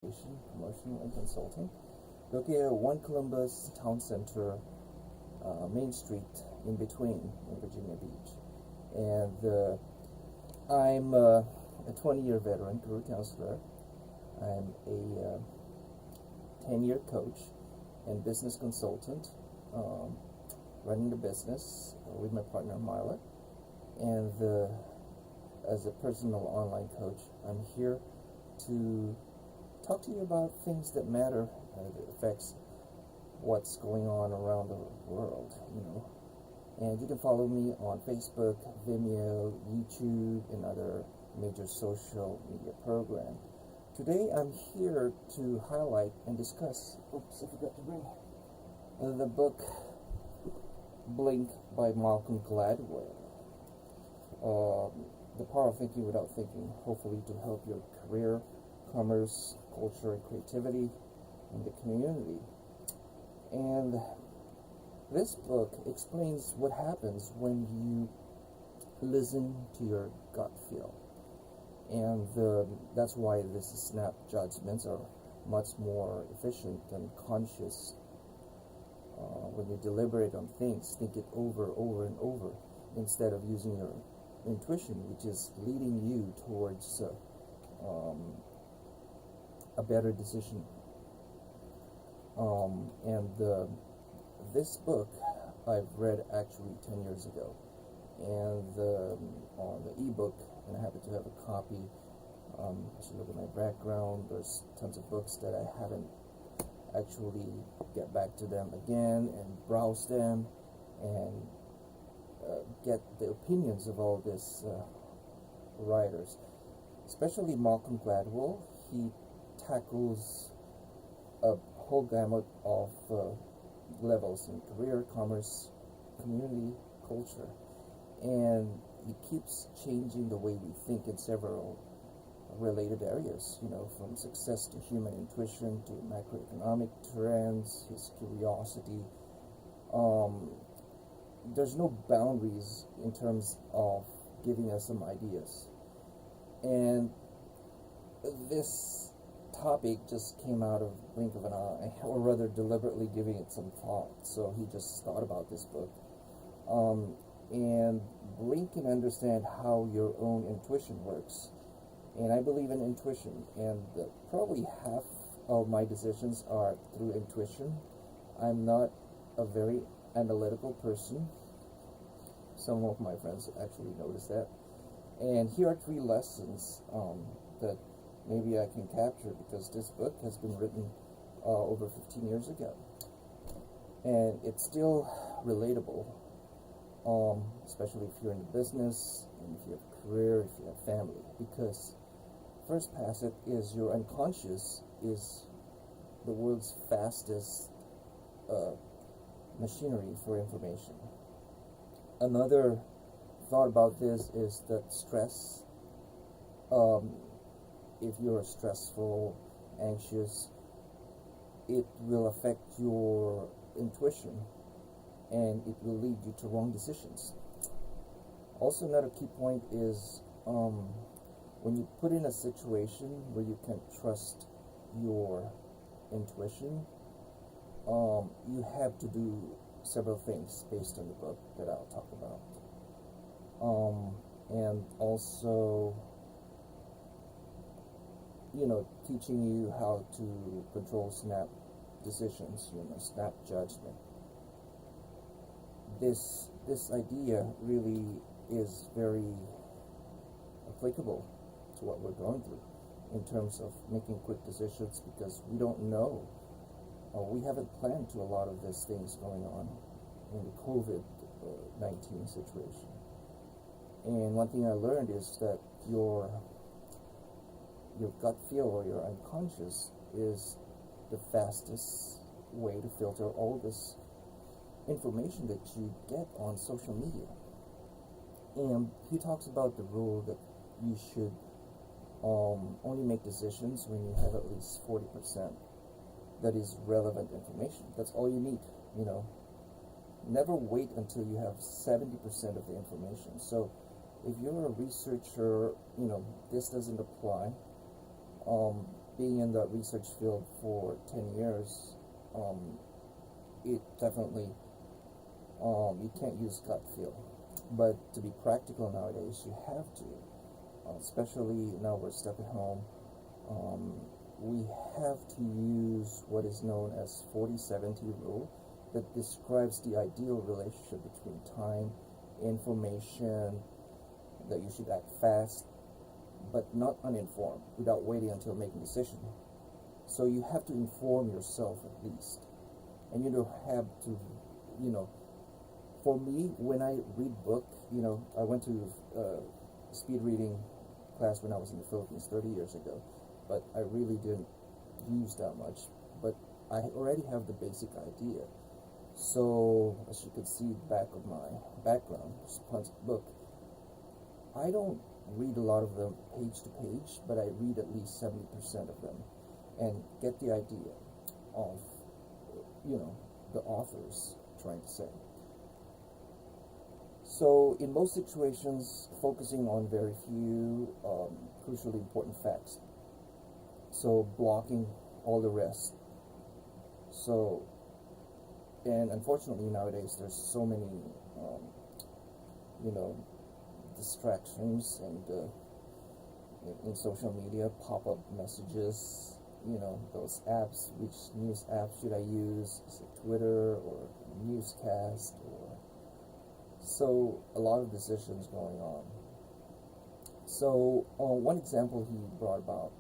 Promotion and Consulting, located at 1 Columbus Town Center, Main Street, in between, in Virginia Beach. And I'm a 20-year veteran career counselor. I'm a 10-year coach and business consultant, running the business with my partner Marla. And as a personal online coach, I'm here to talk to you about things that matter, that affects what's going on around the world, And you can follow me on Facebook, Vimeo, YouTube, and other major social media programs. Today I'm here to highlight and discuss, I forgot to bring the book Blink by Malcolm Gladwell. The Power of Thinking Without Thinking, hopefully to help your career, commerce, culture, and creativity in the community. And this book explains what happens when you listen to your gut feel. And that's why this snap judgments are much more efficient than conscious. When you deliberate on things, think it over and over, instead of using your intuition, which is leading you towards a better decision. This book I've read actually 10 years ago, and on the ebook, and I happen to have a copy. As you look at my background, there's tons of books that I haven't actually get back to them again and browse them and get the opinions of all these writers, especially Malcolm Gladwell. He tackles a whole gamut of levels in career, commerce, community, culture, and he keeps changing the way we think in several related areas, from success to human intuition to macroeconomic trends, his curiosity. There's no boundaries in terms of giving us some ideas. And this topic just came out of blink of an eye, or rather deliberately giving it some thought. So he just thought about this book. And Blink can understand how your own intuition works. And I believe in intuition, and probably half of my decisions are through intuition. I'm not a very analytical person. Some of my friends actually noticed that. And here are 3 lessons that maybe I can capture, because this book has been written over 15 years ago. And it's still relatable, especially if you're in business, and if you have a career, if you have family. Because first passage is your unconscious is the world's fastest machinery for information. Another thought about this is that stress, if you're stressful, anxious, it will affect your intuition, and it will lead you to wrong decisions. Also, another key point is when you put in a situation where you can't trust your intuition, you have to do several things based on the book that I'll talk about. And also, teaching you how to control snap decisions, snap judgment. This idea really is very applicable to what we're going through in terms of making quick decisions, because we don't know. We haven't planned to a lot of these things going on in the COVID-19 situation. And one thing I learned is that your gut feel, or your unconscious, is the fastest way to filter all this information that you get on social media. And he talks about the rule that you should only make decisions when you have at least 40% that is relevant information. That's all you need, Never wait until you have 70% of the information. So if you're a researcher, this doesn't apply. being in the research field for 10 years, it definitely, you can't use gut feel. But to be practical nowadays, you have to, especially now we're stuck at home. We have to use what is known as 40-70 rule that describes the ideal relationship between time, information, that you should act fast, but not uninformed, without waiting until making a decision. So you have to inform yourself at least. And you don't have to, for me, when I read book, I went to speed reading class when I was in the Philippines 30 years ago, but I really didn't use that much. But I already have the basic idea. So, as you can see back of my background, this book, I don't read a lot of them page to page, but I read at least 70% of them and get the idea of, the authors trying to say. So, in most situations, focusing on very few crucially important facts. So, blocking all the rest. So, and unfortunately nowadays there's so many, distractions and in social media, pop-up messages, those apps, which news app should I use? Is it Twitter or newscast? Or so a lot of decisions going on. So one example he brought about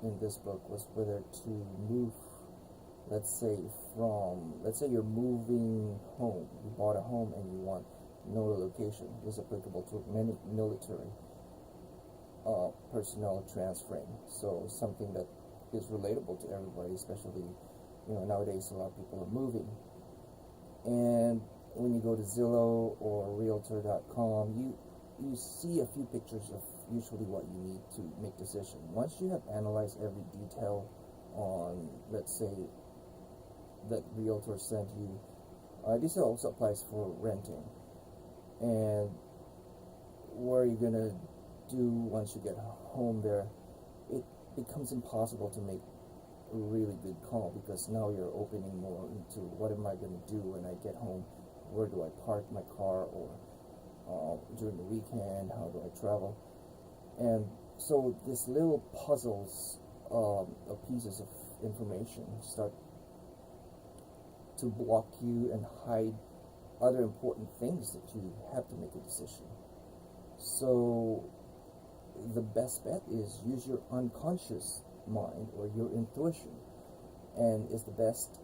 in this book was whether to move, let's say you're moving home, you bought a home and you want to know the location. This is applicable to many military personnel transferring, so something that is relatable to everybody, especially nowadays a lot of people are moving. And when you go to Zillow or Realtor.com, you see a few pictures of usually what you need to make decision. Once you have analyzed every detail on, let's say, that realtor sent you, this also applies for renting. And what are you gonna do once you get home there? It becomes impossible to make a really good call, because now you're opening more into what am I gonna do when I get home? Where do I park my car? Or during the weekend, how do I travel? And so these little puzzles of pieces of information start to block you and hide other important things that you have to make a decision. So the best bet is use your unconscious mind or your intuition, and it's the best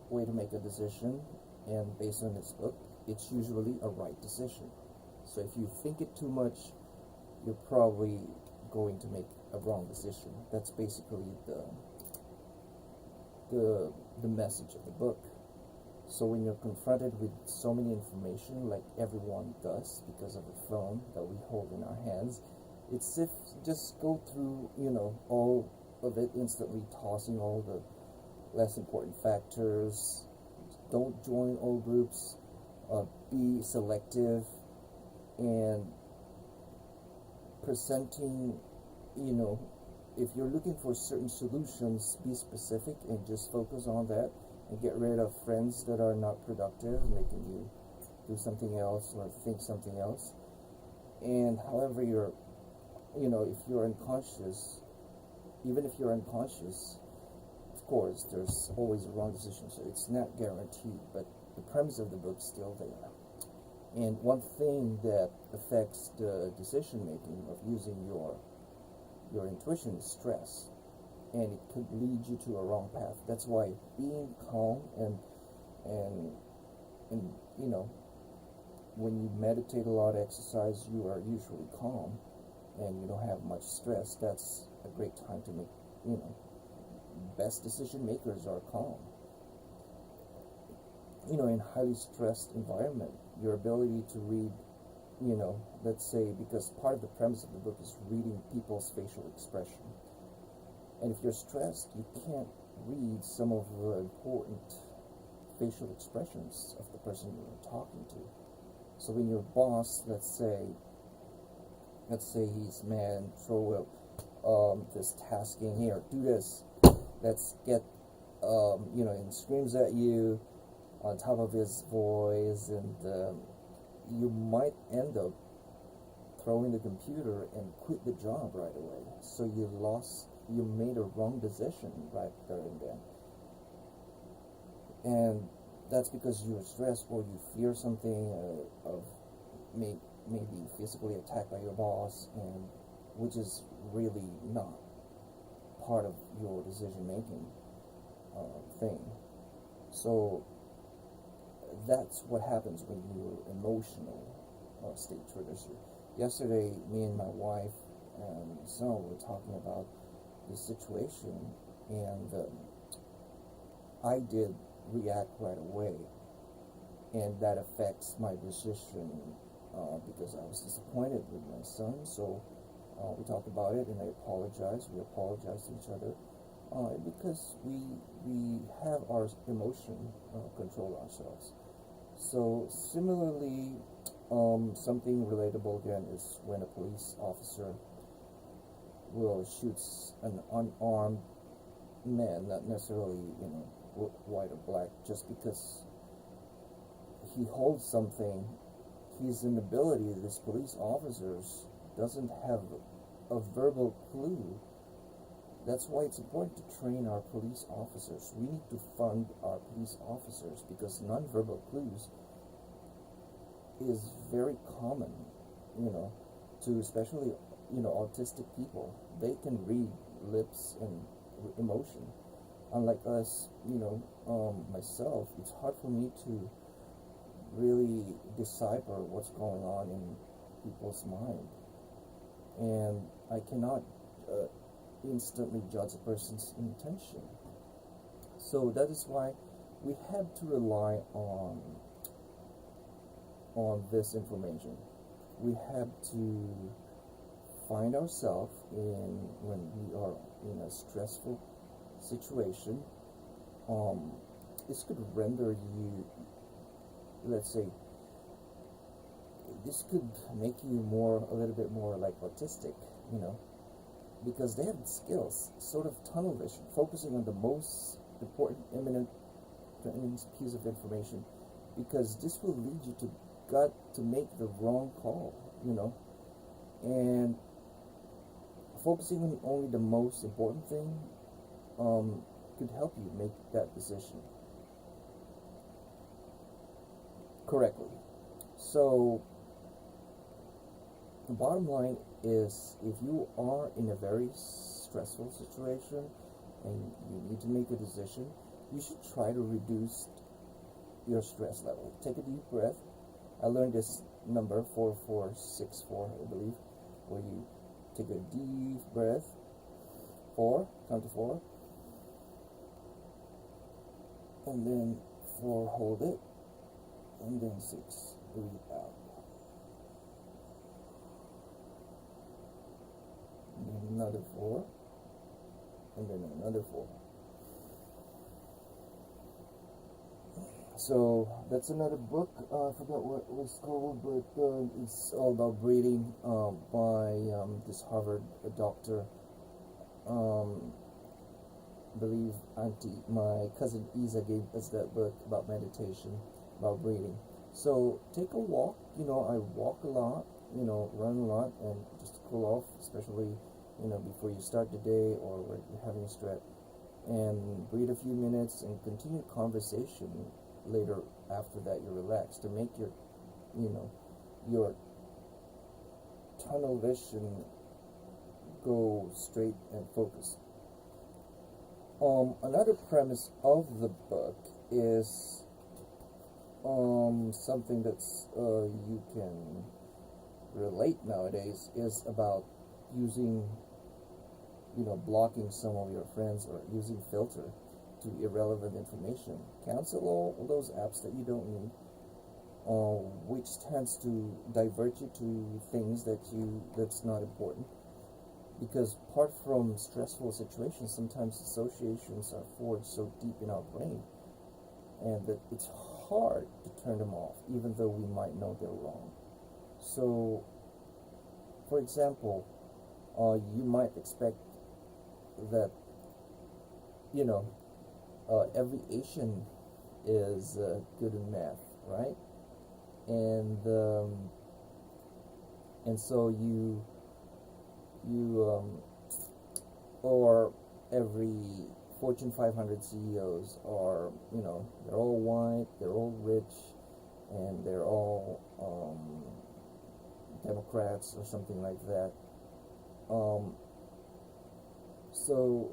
way to make a decision. And based on this book, it's usually a right decision. So if you think it too much, you're probably going to make a wrong decision. That's basically the message of the book. So when you're confronted with so many information, like everyone does because of the phone that we hold in our hands, it's if just go through all of it instantly, tossing all the less important factors. Don't join all groups. Be selective, and presenting, if you're looking for certain solutions, be specific and just focus on that, and get rid of friends that are not productive, making you do something else or think something else. And however you're, if you're unconscious, even if you're unconscious, of course, there's always a wrong decision, so it's not guaranteed, but the premise of the book's still there. And one thing that affects the decision making of using your intuition is stress, and it could lead you to a wrong path. That's why being calm and when you meditate a lot, exercise, you are usually calm and you don't have much stress. That's a great time to make, best decision makers are calm. In highly stressed environment, your ability to read, let's say, because part of the premise of the book is reading people's facial expression. And if you're stressed, you can't read some of the important facial expressions of the person you're talking to. So when your boss, let's say he's mad, throw this tasking, here, do this, let's get, and screams at you on top of his voice, and you might end up throwing the computer and quit the job right away. So you made a wrong decision right there and then. And that's because you're stressed or you fear something of maybe physically attacked by your boss, and which is really not part of your decision-making thing. So that's what happens when your emotional state triggers you. Yesterday, me and my wife and son were talking about this situation, and I did react right away, and that affects my decision because I was disappointed with my son. So we talked about it, and I apologized. We apologized to each other because we have our emotion control ourselves. So similarly, something relatable again is when a police officer will shoot an unarmed man, not necessarily white or black, just because he holds something. His inability, this police officers doesn't have a verbal clue. That's why it's important to train our police officers. We need to fund our police officers because nonverbal clues is very common, to especially, autistic people. They can read lips and emotion. Unlike us, myself, it's hard for me to really decipher what's going on in people's mind. And I cannot instantly judge a person's intention. So that is why we have to rely on this information. We have to find ourselves when we are in a stressful situation. This could render you, let's say, this could make you a little bit more like autistic, because they have skills, sort of tunnel vision, focusing on the most important, imminent piece of information, because this will lead you to make the wrong call, and focusing on only the most important thing could help you make that decision correctly. So the bottom line is, if you are in a very stressful situation and you need to make a decision, you should try to reduce your stress level. Take a deep breath. I learned this number 4464, I believe, where you take a deep breath, count to 4, and then 4, hold it, and then 6, breathe out. And then another 4, and then another 4. So that's another book. I forgot what it was called, but it's all about breathing by this Harvard doctor. I believe my cousin Isa gave us that book about meditation, about breathing. So take a walk. I walk a lot, run a lot, and just to cool off, especially before you start the day or when you're having a stretch, and breathe a few minutes and continue conversation later. After that, you're relaxed, to make your your tunnel vision go straight and focus. Another premise of the book is something that's you can relate nowadays, is about using, blocking some of your friends or using filter to irrelevant information. Cancel all those apps that you don't need, which tends to divert you to things that's not important. Because apart from stressful situations, sometimes associations are forged so deep in our brain, and that it's hard to turn them off, even though we might know they're wrong. So, for example, you might expect that, you know, every Asian is good in math, right? And so or every Fortune 500 CEOs are, you know, they're all white, they're all rich, and they're all Democrats or something like that. So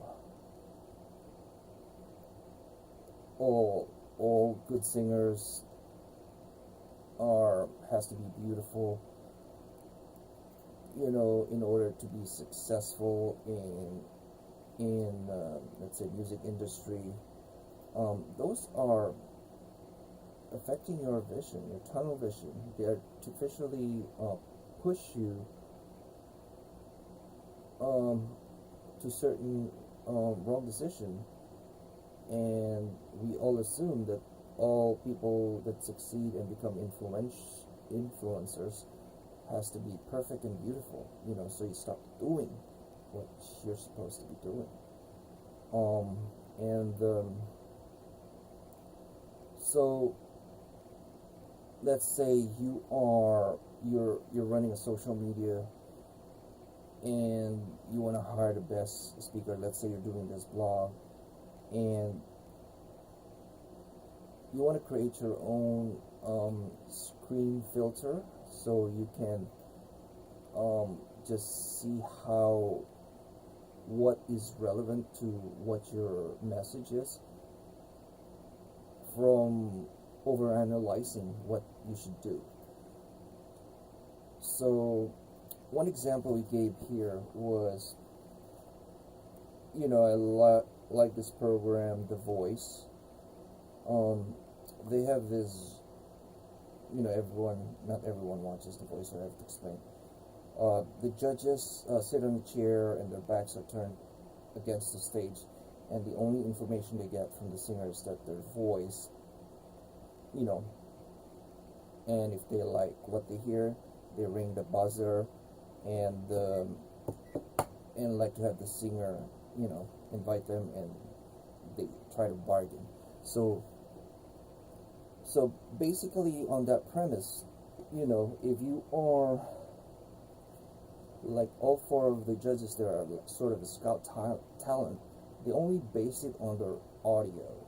all good singers has to be beautiful, you know, in order to be successful in let's say music industry. Those are affecting your vision, your tunnel vision. They artificially push you to certain wrong decision, and we all assume that all people that succeed and become influencers has to be perfect and beautiful, you know, so you stop doing what you're supposed to be doing. So let's say you're running a social media and you want to hire the best speaker. Let's say you're doing this blog and you want to create your own screen filter, so you can just see what is relevant to what your message is, from overanalyzing what you should do. So one example we gave here was, you know, I like this program, The Voice. They have this, you know, not everyone watches The Voice, so I have to explain. The judges sit on a chair and their backs are turned against the stage, and the only information they get from the singer is that their voice, you know, and if they like what they hear, they ring the buzzer and like to have the singer, you know, invite them, and they try to bargain. So basically on that premise, you know, if you are like all four of the judges there are sort of a scout talent, they only base it on their audio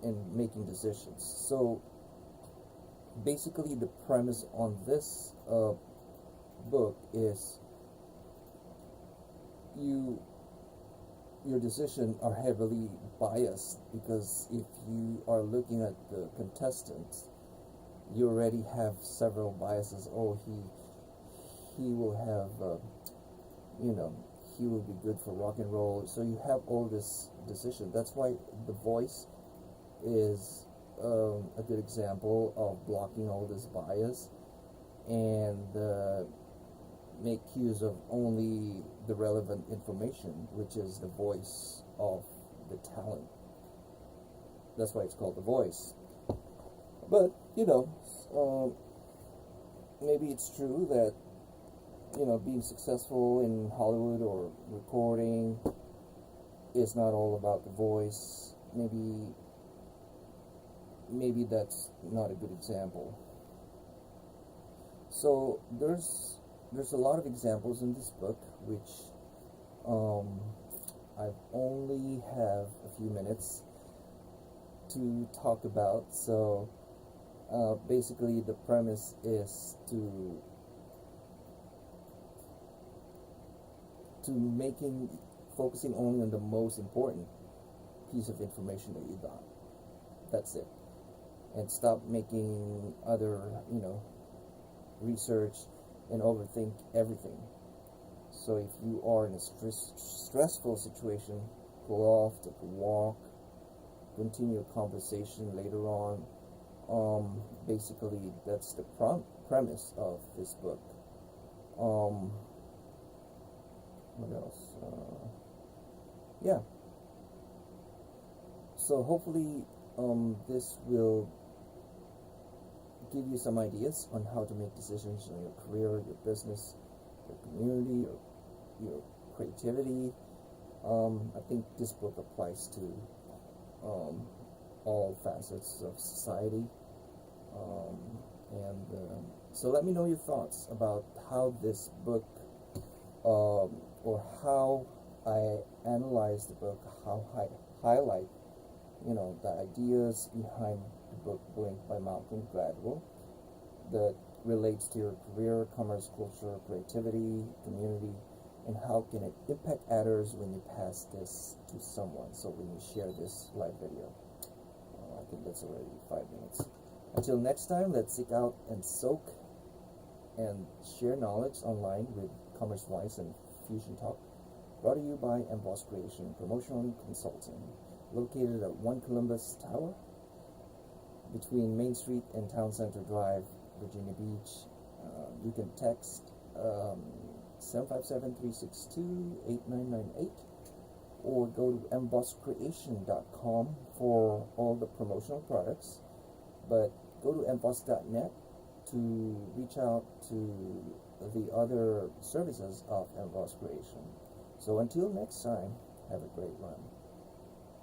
in making decisions. So basically the premise on this book is your decisions are heavily biased, because if you are looking at the contestants, you already have several biases. Oh, he will have, you know, he will be good for rock and roll. So you have all this decision. That's why The Voice is a good example of blocking all this bias and make use of only the relevant information, which is the voice of the talent. That's why it's called The Voice. But, you know, maybe it's true that, you know, being successful in Hollywood or recording is not all about the voice. Maybe that's not a good example. So there's a lot of examples in this book, which I only have a few minutes to talk about. So basically the premise is to focusing only on the most important piece of information that you got. That's it. And stop making other, you know, research and overthink everything. So if you are in a stressful situation, pull off, take a walk, continue a conversation later on. Basically, that's the premise of this book. What else? Yeah. So hopefully this will give you some ideas on how to make decisions in your career, your business, your community, your creativity. I think this book applies to all facets of society. So let me know your thoughts about how this book, or how I analyze the book, how I highlight, the ideas behind the book Blink by Malcolm Gladwell that relates to your career, commerce, culture, creativity, community, and how can it impact others when you pass this to someone. So when you share this live video, I think that's already 5 minutes. Until next time, let's seek out and soak and share knowledge online with Commerce Wise and FusioonTalk. Brought to you by Emboss Creation Promotional Consulting, located at 1 Columbus Tower, between Main Street and Town Center Drive, Virginia Beach. You can text 757-362-8998 or go to embosscreation.com for all the promotional products, but go to emboss.net to reach out to the other services of Emboss Creation. So until next time, have a great run.